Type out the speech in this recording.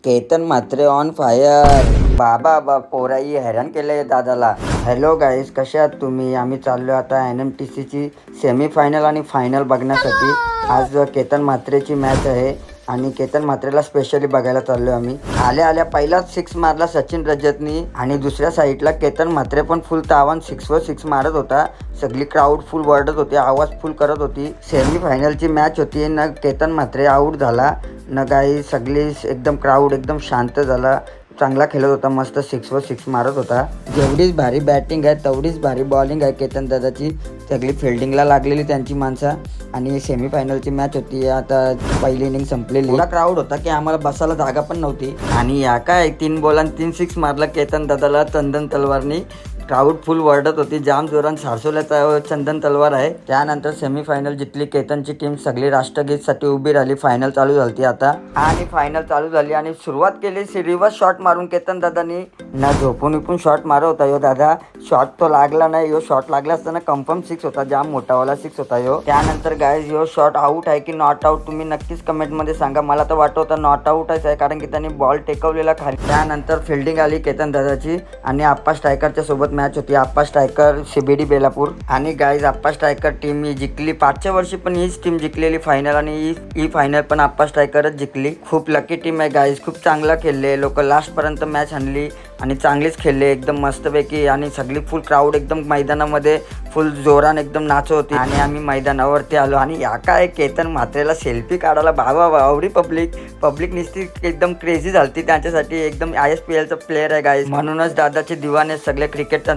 Ketan Mhatre on fire. बाबा पोराई हैराण केलंय दादाला. हॅलो गाईज, कसे आहात तुम्ही? आम्ही चाललो आता NMTCची सेमीफायनल आणि फायनल बघण्यासाठी. आज केतन म्हात्रेची मॅच आहे आणि केतन म्हात्रेला स्पेशली बघायला चाललो आम्ही. आल्या पहिलाच 6 मारला सचिन रजतनी आणि दुसऱ्या साईडला केतन म्हात्रे पण फुल तावान 6वर 6 मारत होता. सगळी क्राऊड फुल वरडत होती, आवाज फुल करत होती. सेमीफायनलची मॅच होती ना. केतन म्हात्रे आऊट झाला ना गाई. सगळी एकदम क्राऊड एकदम शांत झाला. चांगला खेळत होता, मस्त 6वर 6 मारत होता. जेवढीच भारी बॅटिंग आहे तेवढीच भारी बॉलिंग आहे केतन दादाची. सगळी फिल्डिंगला लागलेली त्यांची माणसं. आणि सेमीफायनलची मॅच होती. आता पहिली इनिंग संपलेली. एवढा क्राऊड होता की आम्हाला बसायला जागा पण नव्हती. आणि या काय 3 बॉलांनी 3 6 मारला केतन दादाला चंदन तलवारनी. क्राऊड फुल वरडत होती. जाम जोरान सारसोल्याचा चंदन तलवार आहे. त्यानंतर सेमीफायनल जिंकली केतनची टीम. सगळी राष्ट्रगीतसाठी उभी राहिली. फायनल चालू झाली आता आणि फायनल चालू झाली आणि सुरुवात केली रिव्हर्स शॉट मारून केतन दादानी. ना झोपून शॉट मारत होता यो दादा. शॉट तो लागला नाही. यो शॉट लागला असताना कन्फर्म 6 होता. जाम मोठावाला 6 होता यो. त्यानंतर गाईज यो शॉट आऊट आहे की नॉट आऊट तुम्ही नक्कीच कमेंटमध्ये सांगा. मला तर वाटत होता नॉट आऊटच आहे, कारण की त्यांनी बॉल टेकवलेला खाली. त्यानंतर फिल्डिंग आली केतन दादाची आणि आप्पा स्ट्रायकरच्या सोबत मॅच होती. आप्पा स्ट्रायकर CBD बेलापूर. आणि गाईज आप्पा स्ट्रायकर टीम ही जिंकली. 5च्या वर्षी पण हीच टीम जिंकलेली फायनल आणि ही फायनल पण आप्पा स्ट्रायकरच जिंकली. खूप लकी टीम आहे गाईज. खूप चांगला खेळले लोक. लास्टपर्यंत मॅच आणली आणि चांगलीच खेळले एकदम मस्तपैकी. आणि सगळी फुल क्राऊड एकदम मैदानामध्ये फुल जोरान एकदम नाचत होती. आणि आम्ही मैदानावरती आलो आणि या काय केतन म्हात्रेला सेल्फी काढायला बाबा एवढी पब्लिक निस्ती एकदम क्रेझी झालती त्यांच्यासाठी. एकदम ISPLचा प्लेअर आहे गाईज, म्हणूनच दादाचे दिवाने सगळे क्रिकेटचा